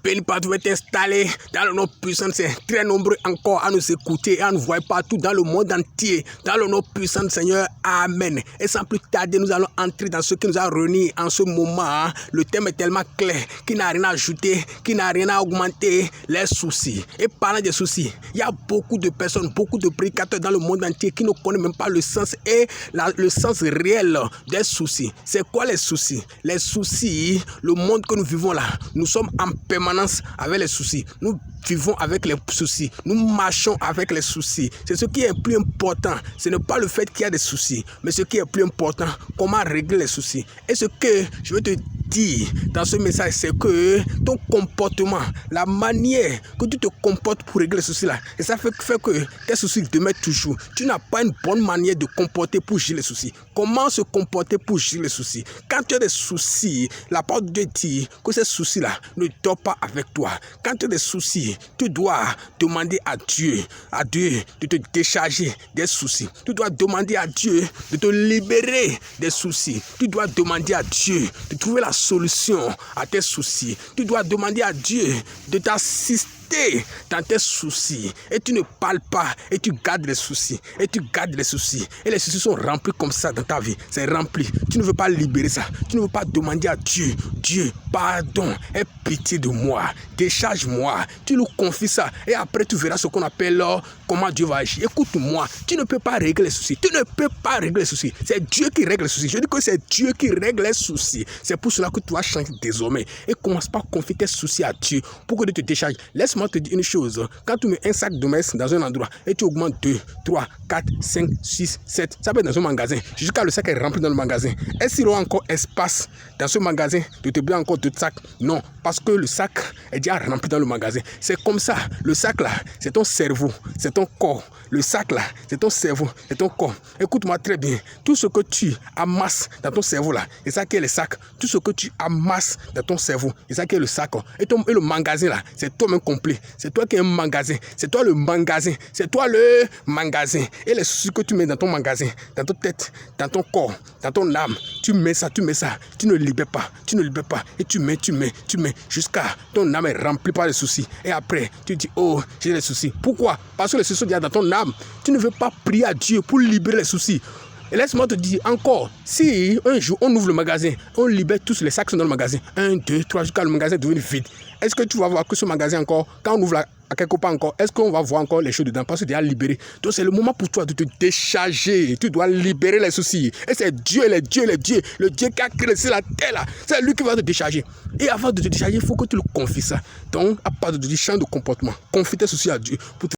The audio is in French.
Béni partout est installé dans le nom puissant, c'est très nombreux encore à nous écouter et à nous voir partout dans le monde entier, dans le nom puissant Seigneur, Amen. Et sans plus tarder, nous allons entrer dans ce qui nous a réunis en ce moment. Le thème est tellement clair, qui n'a rien à ajouter, qui n'a rien à augmenter, les soucis. Et parlant des soucis, il y a beaucoup de personnes, beaucoup de prédicateurs dans le monde entier qui ne connaissent même pas le sens et le sens réel des soucis. C'est quoi les soucis? Les soucis, le monde que nous vivons là, nous sommes en permanence avec les soucis. Nous vivons avec les soucis. Nous marchons avec les soucis. C'est ce qui est plus important. Ce n'est pas le fait qu'il y a des soucis, mais ce qui est plus important, comment régler les soucis. Et ce que je veux te dire dans ce message, c'est que ton comportement, la manière que tu te comportes pour régler les soucis là, et ça fait que tes soucis demeurent toujours. Tu n'as pas une bonne manière de comporter pour gérer les soucis. Comment se comporter pour gérer les soucis? Quand tu as des soucis, la parole de Dieu dit que ces soucis-là ne dorment pas avec toi. Quand tu as des soucis, tu dois demander à Dieu de te décharger des soucis. Tu dois demander à Dieu de te libérer des soucis. Tu dois demander à Dieu de trouver la solution à tes soucis. Tu dois demander à Dieu de t'assister dans tes soucis, et tu ne parles pas, et tu gardes les soucis, et tu gardes les soucis, et les soucis sont remplis comme ça dans ta vie, c'est rempli. Tu ne veux pas libérer ça, tu ne veux pas demander à Dieu, pardon, aie pitié de moi, décharge-moi. Tu lui confies ça, et après tu verras ce qu'on appelle comment Dieu va agir. Écoute-moi, tu ne peux pas régler les soucis, tu ne peux pas régler les soucis, c'est Dieu qui règle les soucis. Je dis que c'est Dieu qui règle les soucis. C'est pour cela que tu vas changer désormais, et commence par confier tes soucis à Dieu pour que Dieu te décharge. Laisse-moi te dire une chose, quand tu mets un sac de maïs dans un endroit et tu augmentes 2, 3, 4, 5, 6, 7, ça peut être dans un magasin, jusqu'à le sac est rempli dans le magasin. Est-ce qu'il y aura encore espace dans ce magasin de te brûler encore 2 sacs? Non, parce que le sac est déjà rempli dans le magasin. C'est comme ça, le sac là, c'est ton cerveau, c'est ton corps. Le sac là, c'est ton cerveau, c'est ton corps. Écoute-moi très bien, tout ce que tu amasses dans ton cerveau là, c'est ça qui est le sac. Tout ce que tu amasses dans ton cerveau, c'est ça qui est le sac. Et le magasin là, c'est toi-même complet. C'est toi qui es un magasin. C'est toi le magasin. C'est toi le magasin. Et les soucis que tu mets dans ton magasin, dans ta tête, dans ton corps, dans ton âme, tu mets ça. Tu ne libères pas. Et tu mets, jusqu'à ton âme est remplie par les soucis. Et après, tu dis, oh, j'ai les soucis. Pourquoi? Parce que les soucis sont déjà dans ton âme. Tu ne veux pas prier à Dieu pour libérer les soucis. Et laisse-moi te dire encore, si un jour on ouvre le magasin, on libère tous les sacs dans le magasin, 1, 2, 3, jusqu'à le magasin devenir vide, est-ce que tu vas voir que ce magasin encore, quand on ouvre à quelque part encore, est-ce qu'on va voir encore les choses dedans parce que tu es déjà libéré? Donc c'est le moment pour toi de te décharger. Tu dois libérer les soucis. Et c'est Dieu, le Dieu qui a créé la terre là. C'est lui qui va te décharger. Et avant de te décharger, il faut que tu le confies ça. Donc à part de dire champ de comportement, confie tes soucis à Dieu pour te